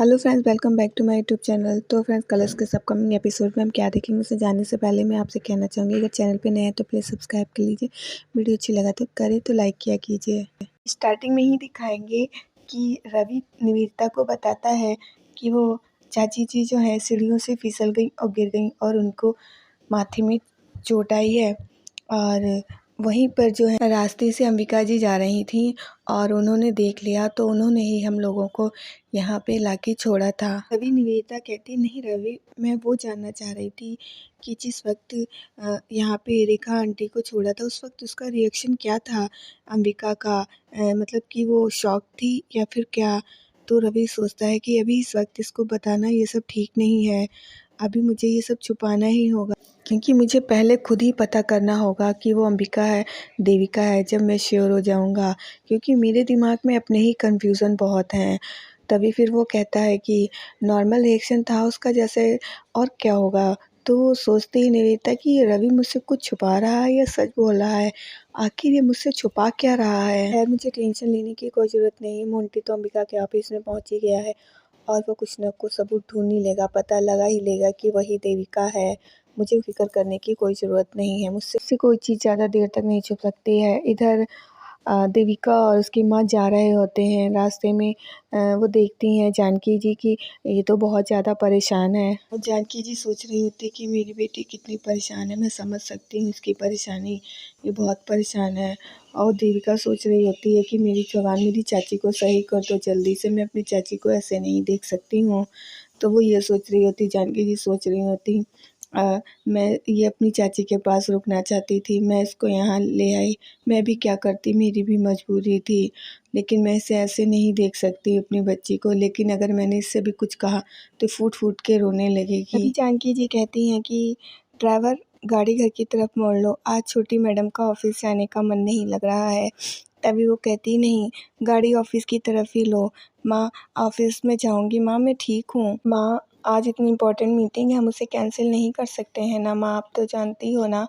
Hello friends, welcome back to my YouTube channel. तो friends, Colors के upcoming episode में हम क्या देखेंगे उसे जानने से पहले मैं आपसे कहना चाहूँगी, अगर चैनल पे नए हैं तो प्लीज़ सब्सक्राइब कर लीजिए। वीडियो अच्छी लगा तो करें तो लाइक किया कीजिए। स्टार्टिंग में ही दिखाएंगे कि रवि निवेदिता को बताता है कि वो चाची जी जो है सीढ़ियों से फिसल गई और गिर गई और उनको माथे में चोट आई है। और वहीं पर जो है रास्ते से अंबिका जी जा रही थी और उन्होंने देख लिया तो उन्होंने ही हम लोगों को यहाँ पे लाके छोड़ा था। रवि निवेदिता कहती, नहीं रवि, मैं वो जानना चाह रही थी कि जिस वक्त यहाँ पे रेखा आंटी को छोड़ा था उस वक्त उसका रिएक्शन क्या था अंबिका का, मतलब कि वो शॉक थी या फिर क्या। तो रवि सोचता है कि अभी इस वक्त इसको बताना ये सब ठीक नहीं है, अभी मुझे ये सब छुपाना ही होगा, क्योंकि मुझे पहले खुद ही पता करना होगा कि वो अंबिका है देविका है। जब मैं श्योर हो जाऊंगा, क्योंकि मेरे दिमाग में अपने ही कन्फ्यूज़न बहुत हैं। तभी फिर वो कहता है कि नॉर्मल रिएक्शन था उसका जैसे, और क्या होगा। तो वो सोचते ही नहीं रहता कि ये रवि मुझसे कुछ छुपा रहा है या सच बोल रहा है, आखिर ये मुझसे छुपा क्या रहा है। खैर, मुझे टेंशन लेने की कोई ज़रूरत नहीं है। मोंटी तो अंबिका के ऑफिस में पहुंच ही गया है और वो कुछ न कुछ सबूत ढूंढ ही लेगा, पता लगा ही लेगा कि वही देविका है। मुझे फिक्र करने की कोई ज़रूरत नहीं है, मुझसे कोई चीज़ ज़्यादा देर तक नहीं छुप सकती है। इधर देविका और उसकी माँ जा रहे होते हैं, रास्ते में वो देखती हैं जानकी जी की ये तो बहुत ज़्यादा परेशान है। और जानकी जी सोच रही होती है कि मेरी बेटी कितनी परेशान है, मैं समझ सकती हूँ इसकी परेशानी, ये बहुत परेशान है। और देविका सोच रही होती है कि मेरी जवान मेरी चाची को सही कर दो जल्दी से, मैं अपनी चाची को ऐसे नहीं देख सकती हूँ। तो वो ये सोच रही होती, जानकी जी सोच रही होती, मैं ये अपनी चाची के पास रुकना चाहती थी, मैं इसको यहाँ ले आई, मैं भी क्या करती, मेरी भी मजबूरी थी, लेकिन मैं इसे ऐसे नहीं देख सकती अपनी बच्ची को। लेकिन अगर मैंने इससे भी कुछ कहा तो फूट फूट के रोने लगेगी। तभी जानकी जी कहती हैं कि ड्राइवर, गाड़ी घर की तरफ मोड़ लो, आज छोटी मैडम का ऑफिस जाने का मन नहीं लग रहा है। तभी वो कहती, नहीं, गाड़ी ऑफिस की तरफ ही लो। माँ, ऑफिस में जाऊँगी माँ, मैं ठीक हूँ। माँ, आज इतनी इम्पोर्टेंट मीटिंग है, हम उसे कैंसिल नहीं कर सकते हैं ना माँ, आप तो जानती हो ना।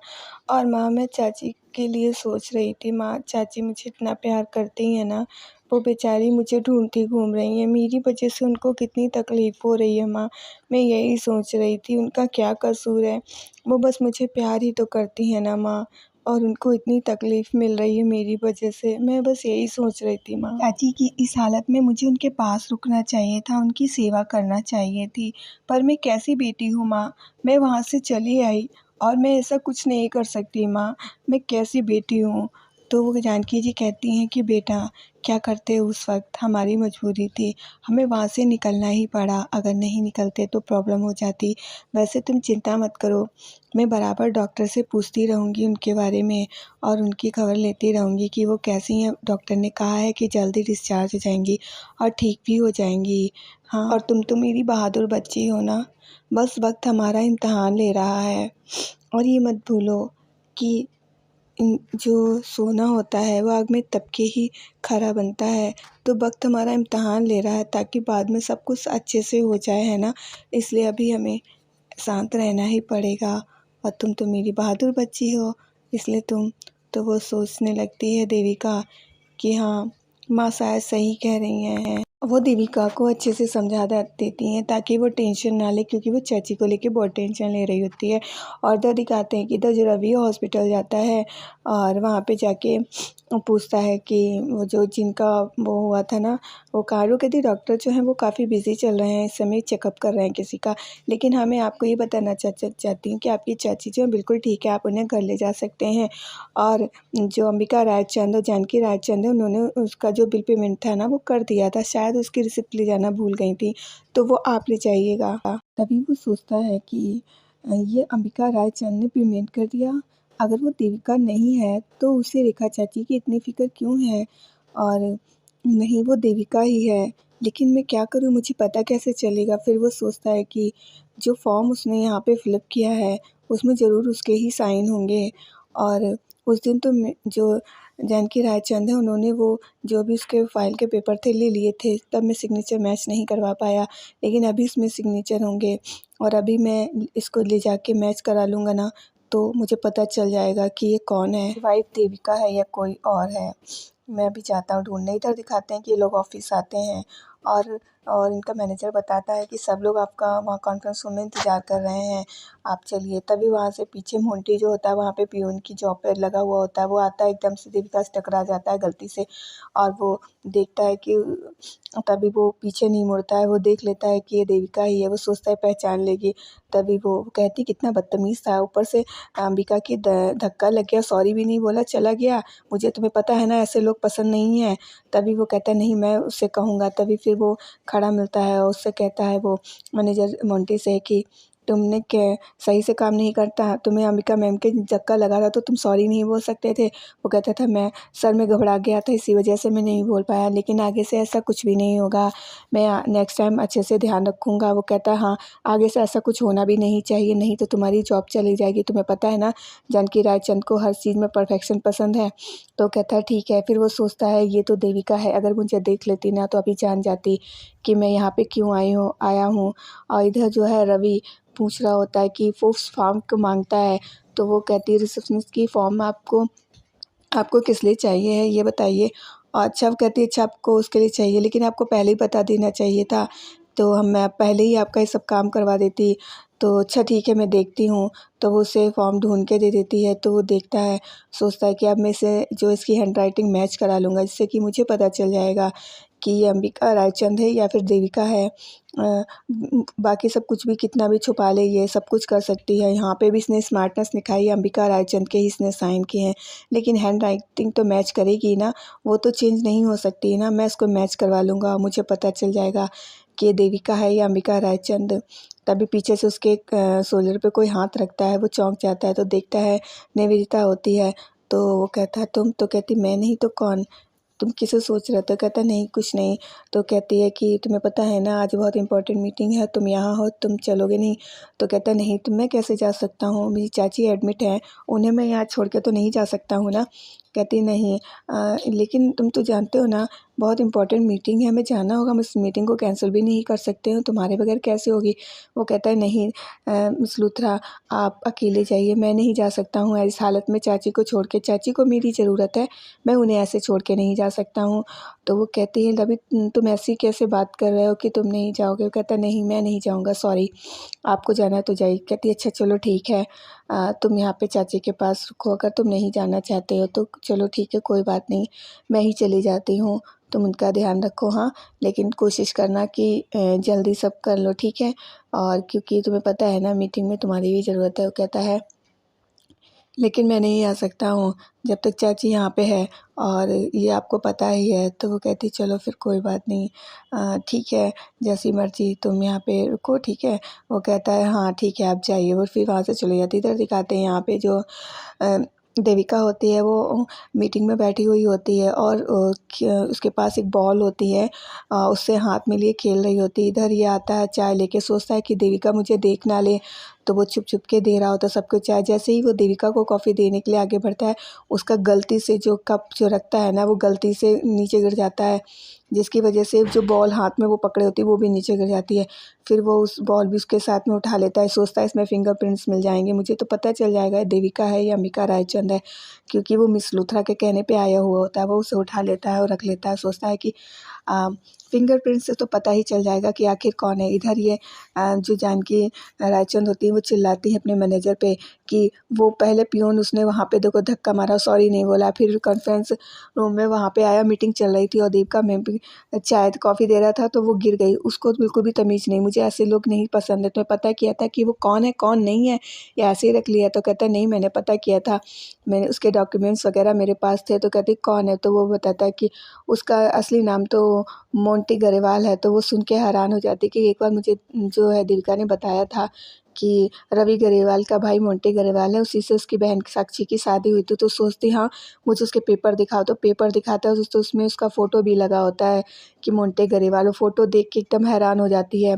और माँ, मैं चाची के लिए सोच रही थी माँ, चाची मुझे इतना प्यार करती हैं ना, वो बेचारी मुझे ढूंढती घूम रही हैं, मेरी वजह से उनको कितनी तकलीफ़ हो रही है माँ। मैं यही सोच रही थी, उनका क्या कसूर है, वो बस मुझे प्यार ही तो करती हैं ना माँ, और उनको इतनी तकलीफ़ मिल रही है मेरी वजह से। मैं बस यही सोच रही थी माँ, चाची की इस हालत में मुझे उनके पास रुकना चाहिए था, उनकी सेवा करना चाहिए थी, पर मैं कैसी बेटी हूँ माँ, मैं वहाँ से चली आई और मैं ऐसा कुछ नहीं कर सकती माँ, मैं कैसी बेटी हूँ। तो वो जानकी जी कहती हैं कि बेटा, क्या करते उस वक्त, हमारी मजबूरी थी, हमें वहाँ से निकलना ही पड़ा, अगर नहीं निकलते तो प्रॉब्लम हो जाती। वैसे तुम चिंता मत करो, मैं बराबर डॉक्टर से पूछती रहूँगी उनके बारे में और उनकी खबर लेती रहूँगी कि वो कैसी हैं। डॉक्टर ने कहा है कि जल्दी डिस्चार्ज हो जाएंगी और ठीक भी हो जाएंगी। हाँ, और तुम तो मेरी बहादुर बच्ची हो ना, बस वक्त हमारा इम्तहान ले रहा है। और ये मत भूलो कि जो सोना होता है वो आग में तप के ही खरा बनता है। तो वक्त हमारा इम्तहान ले रहा है ताकि बाद में सब कुछ अच्छे से हो जाए, है ना। इसलिए अभी हमें शांत रहना ही पड़ेगा। और तुम तो मेरी बहादुर बच्ची हो, इसलिए तुम। तो वो सोचने लगती है देविका कि हाँ, माँ शायद सही कह रही हैं। वो देविका को अच्छे से समझा देती हैं ताकि वो टेंशन ना ले, क्योंकि वो चाची को लेके बहुत टेंशन ले रही होती है। और इधर दिखाते हैं कि इधर जो रवि हॉस्पिटल जाता है और वहाँ पे जाके पूछता है कि वो जो जिनका वो हुआ था ना, वो कारू कहती, डॉक्टर जो हैं वो काफ़ी बिजी चल रहे हैं इस समय, चेकअप कर रहे हैं किसी का, लेकिन हाँ मैं आपको ये बताना चाहती हूँ कि आपकी चाची जो है बिल्कुल ठीक है, आप उन्हें घर ले जा सकते हैं। और जो अंबिका रायचंद और जानकी रायचंद है, उन्होंने उसका जो बिल पेमेंट था ना वो कर दिया था, शायद उसकी रिसिप्ट ले जाना भूल गई थी, तो वो आप ले जाइएगा। तभी वो सोचता है कि ये अंबिका रायचंद ने पेमेंट कर दिया, अगर वो देविका नहीं है तो उसे रेखा चाची की इतनी फिक्र क्यों है, और नहीं वो देविका ही है, लेकिन मैं क्या करूँ, मुझे पता कैसे चलेगा। फिर वो सोचता है कि जो फॉर्म उसने यहाँ पे फिलअप किया है उसमें ज़रूर उसके ही साइन होंगे। और उस दिन तो जो जानकी रायचंद है उन्होंने वो जो भी उसके फाइल के पेपर थे ले लिए थे, तब मैं सिग्नेचर मैच नहीं करवा पाया, लेकिन अभी इसमें सिग्नेचर होंगे और अभी मैं इसको ले जाके मैच करा लूँगा ना, तो मुझे पता चल जाएगा कि ये कौन है, वाइफ देविका है या कोई और है। मैं अभी जाता हूँ ढूंढने। इधर दिखाते हैं कि ये लोग ऑफिस आते हैं और और इनका मैनेजर बताता है कि सब लोग आपका वहाँ कॉन्फ्रेंस रूम में इंतज़ार कर रहे हैं, आप चलिए। तभी वहाँ से पीछे मोंटी जो होता है वहाँ पे पियून की जॉब पे लगा हुआ होता है, वो आता है, एकदम से देविका से टकरा जाता है गलती से, और वो देखता है कि तभी वो पीछे नहीं मुड़ता है, वो देख लेता है कि ये देविका ही है, वो सोचता है पहचान लेगी। तभी वो कहती कितना बदतमीज़ था, ऊपर से अंबिका की धक्का लग गया, सॉरी भी नहीं बोला, चला गया। मुझे तुम्हें पता है ना ऐसे लोग पसंद नहीं हैं। तभी वो कहता है नहीं मैं उससे कहूँगा। तभी फिर वो खड़ा मिलता है और उससे कहता है वो मैनेजर मोंटी से कि तुमने क्या सही से काम नहीं करता, तुम्हें अंबिका मैम के धक्का लगा था तो तुम सॉरी नहीं बोल सकते थे। वो कहता था मैं सर में घबरा गया था, इसी वजह से मैं नहीं बोल पाया, लेकिन आगे से ऐसा कुछ भी नहीं होगा, मैं नेक्स्ट टाइम अच्छे से ध्यान रखूँगा। वो कहता है हाँ आगे से ऐसा कुछ होना भी नहीं चाहिए, नहीं तो तुम्हारी जॉब चली जाएगी। तुम्हें पता है ना जानकी रायचंद को हर चीज़ में परफेक्शन पसंद है। तो कहता है ठीक है। फिर वो सोचता है ये तो देविका है, अगर मुझे देख लेती ना तो अभी जान जाती कि मैं यहाँ पे क्यों आया हूँ। और इधर जो है रवि पूछ रहा होता है कि वो उस फॉर्म को मांगता है। तो वो कहती है रिसेप्शनिस्ट की फॉर्म आपको आपको किस लिए चाहिए है ये बताइए। और अच्छा वो कहती है अच्छा आपको उसके लिए चाहिए, लेकिन आपको पहले ही बता देना चाहिए था, तो मैं पहले ही आपका ये सब काम करवा देती। तो अच्छा ठीक है मैं देखती हूँ। तो वो उसे फॉर्म ढूंढ के दे देती है। तो वो देखता है, सोचता है कि अब मैं इसे जो इसकी हैंडराइटिंग मैच करा लूँगा, जिससे कि मुझे पता चल जाएगा कि ये अंबिका रायचंद है या फिर देविका है। बाकी सब कुछ भी कितना भी छुपा ले ये सब कुछ कर सकती है। यहाँ पे भी इसने स्मार्टनेस दिखाई, अंबिका रायचंद के ही इसने साइन किए हैं, लेकिन हैंड राइटिंग तो मैच करेगी ना, वो तो चेंज नहीं हो सकती है ना। मैं इसको मैच करवा लूँगा, मुझे पता चल जाएगा कि ये देविका है या अंबिका रायचंद। तभी पीछे से उसके शोल्डर पे कोई हाथ रखता है, वो चौंक जाता है। तो देखता है निवेदिता होती है। तो वो कहता है तुम, तो कहती मैं नहीं तो कौन, तुम किसे सोच रहे थे। कहता नहीं कुछ नहीं। तो कहती है कि तुम्हें पता है ना आज बहुत इंपॉर्टेंट मीटिंग है, तुम यहाँ हो, तुम चलोगे नहीं। तो कहता नहीं तुम, मैं कैसे जा सकता हूँ, मेरी चाची एडमिट है, उन्हें मैं यहाँ छोड़ के तो नहीं जा सकता हूँ ना। कहती नहीं लेकिन तुम तो जानते हो ना बहुत इंपॉर्टेंट मीटिंग है, हमें जाना होगा, हम इस मीटिंग को कैंसिल भी नहीं कर सकते हो, तुम्हारे बगैर कैसे होगी। वो कहता है नहीं मिस लूथरा आप अकेले जाइए, मैं नहीं जा सकता हूँ इस हालत में चाची को छोड़ के, चाची को मेरी ज़रूरत है, मैं उन्हें ऐसे छोड़ के नहीं जा सकता हूँ। तो वो कहती है रवि तुम ऐसी कैसे बात कर रहे हो कि तुम नहीं जाओगे। वो कहता है नहीं मैं नहीं जाऊँगा, सॉरी, आपको जाना है तो जाइए। कहती है अच्छा चलो ठीक है, तुम यहाँ पे चाची के पास रुको, अगर तुम नहीं जाना चाहते हो तो चलो ठीक है कोई बात नहीं, मैं ही चली जाती हूँ, तुम उनका ध्यान रखो हाँ, लेकिन कोशिश करना कि जल्दी सब कर लो ठीक है, और क्योंकि तुम्हें पता है ना मीटिंग में तुम्हारी भी ज़रूरत है। वो कहता है लेकिन मैं नहीं आ सकता हूँ जब तक चाची यहाँ पे है, और ये आपको पता ही है। तो वो कहती चलो फिर कोई बात नहीं, ठीक है जैसी मर्ज़ी, तुम यहाँ पे रुको ठीक है। वो कहता है हाँ ठीक है आप जाइए। वो फिर वहाँ से चले जाती है। इधर दिखाते हैं यहाँ पे जो देविका होती है वो मीटिंग में बैठी हुई होती है, और उसके पास एक बॉल होती है, उससे हाथ में लिए खेल रही होती है। इधर ये आता है चाय लेके, सोचता है कि देविका मुझे देख ना ले, तो वो छुप छुप के दे रहा होता है सबको चाय। जैसे ही वो देविका को कॉफ़ी देने के लिए आगे बढ़ता है, उसका गलती से जो कप जो रखता है ना वो गलती से नीचे गिर जाता है, जिसकी वजह से जो बॉल हाथ में वो पकड़े होती है वो भी नीचे गिर जाती है। फिर वो उस बॉल भी उसके साथ में उठा लेता है, सोचता है इसमें फिंगरप्रिंट्स मिल जाएंगे, मुझे तो पता चल जाएगा ये देविका है या अंबिका रायचंद है, क्योंकि वो मिस लूथरा के कहने पे आया हुआ होता है। वो उसे उठा लेता है और रख लेता है, सोचता है कि फिंगरप्रिंट से तो पता ही चल जाएगा कि आखिर कौन है। इधर ये जो जानकी रायचंद होती है वो चिल्लाती है अपने मैनेजर पे कि वो पहले पियून उसने वहाँ पे देखो धक्का मारा, सॉरी नहीं बोला, फिर कॉन्फ्रेंस रूम में वहाँ पे आया, मीटिंग चल रही थी और देविका मैम भी चाय कॉफ़ी दे रहा था तो वो गिर गई, उसको बिल्कुल भी तमीज़ नहीं, मुझे ऐसे लोग नहीं पसंद है। तुम्हें पता किया था कि वो कौन है कौन नहीं है, या ऐसे ही रख लिया। तो कहता है नहीं मैंने पता किया था, मैंने उसके डॉक्यूमेंट्स वगैरह मेरे पास थे। तो कहती कौन है, तो वो बताता है कि उसका असली नाम तो मोंटी गरेवाल है। तो वो सुन के हैरान हो जाती कि एक बार मुझे जो है देविका ने बताया था कि रवि गरेवाल का भाई मोंटी गरेवाल है, उसी से उसकी बहन साक्षी की शादी हुई थी। तो सोचती हाँ मुझे उसके पेपर दिखाओ, तो पेपर दिखाता है तो उसमें उसका फ़ोटो भी लगा होता है कि मोंटे गरेवाल। वो फ़ोटो देख के एकदम हैरान हो जाती है,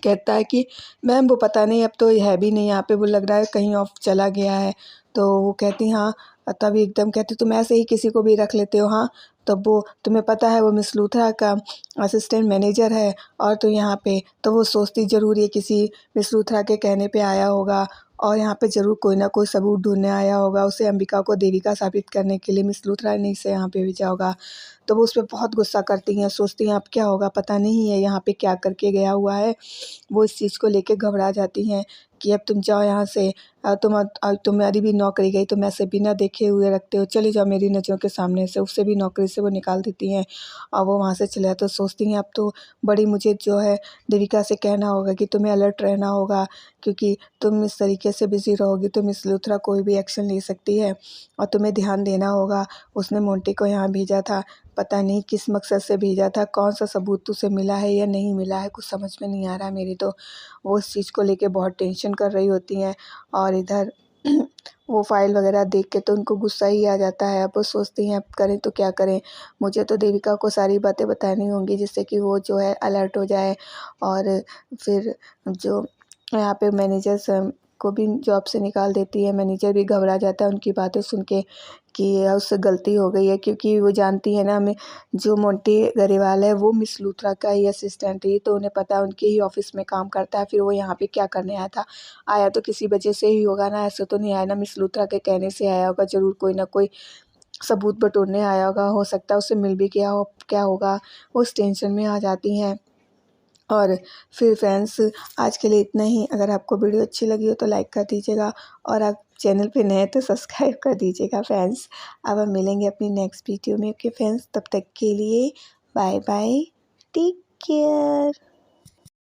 कहता है कि मैम वो पता नहीं अब तो है भी नहीं यहाँ पे, वो लग रहा है कहीं ऑफ चला गया है। तो वो कहती हाँ, तभी एकदम कहती तुम ऐसे ही किसी को भी रख लेते हो हाँ। तब वो तुम्हें पता है वो मिस लूथरा का असिस्टेंट मैनेजर है, और तो यहाँ पे तो वो सोचती ज़रूर ये किसी मिस लूथरा के कहने पे आया होगा, और यहाँ पे ज़रूर कोई ना कोई सबूत ढूंढने आया होगा, उसे अंबिका को देविका साबित करने के लिए मिस लूथरा ने इसे यहाँ पे भेजा होगा। तो वो उस पे बहुत गुस्सा करती हैं, सोचती हैं अब क्या होगा, पता नहीं है यहाँ पे क्या करके गया हुआ है। वो इस चीज़ को लेके घबरा जाती हैं कि अब तुम जाओ यहाँ से, तुम्हारी भी नौकरी गई, तुम ऐसे बिना देखे हुए रखते हो, चले जाओ मेरी नज़रों के सामने से। उससे भी नौकरी से वो निकाल देती हैं और वो वहाँ से चले जाते, तो सोचती हैं अब तो बड़ी मुझे जो है देविका से कहना होगा कि तुम्हें अलर्ट रहना होगा, क्योंकि तुम इस तरीके से बिज़ी रहोगी तो मिस लूथरा कोई भी एक्शन ले सकती है और तुम्हें ध्यान देना होगा। उसने मोंटी को यहाँ भेजा था, पता नहीं किस मकसद से भेजा था, कौन सा सबूत उसे मिला है या नहीं मिला है, कुछ समझ में नहीं आ रहा है मेरी तो। वो इस चीज़ को लेके बहुत टेंशन कर रही होती हैं और इधर वो फाइल वगैरह देख के तो उनको गुस्सा ही आ जाता है। अब वो सोचती हैं अब करें तो क्या करें, मुझे तो देविका को सारी बातें बतानी होंगी जिससे कि वो जो है अलर्ट हो जाए। और फिर जो यहाँ पे मैनेजर को भी जॉब से निकाल देती है। मैनेजर भी घबरा जाता है उनकी बातें सुन के कि उससे गलती हो गई है, क्योंकि वो जानती है ना, हमें जो मोंटी गरेवाल है वो मिस लूथरा का ही असिस्टेंट है, तो उन्हें पता है उनके ही ऑफिस में काम करता है। फिर वो यहाँ पे क्या करने आया था, आया तो किसी वजह से ही होगा ना, ऐसे तो नहीं आया ना मिस लूथरा के कहने से आया होगा, ज़रूर कोई ना कोई सबूत बटोरने आया होगा, हो सकता है उससे मिल भी गया हो, क्या होगा। वो उस टेंशन में आ जाती हैं। और फिर फ्रेंड्स, आज के लिए इतना ही। अगर आपको वीडियो अच्छी लगी हो तो लाइक कर दीजिएगा और आप चैनल पे नए हैं तो सब्सक्राइब कर दीजिएगा फ्रेंड्स। अब हम मिलेंगे अपनी नेक्स्ट वीडियो में। ओके फ्रेंड्स, तब तक के लिए बाय बाय, टेक केयर।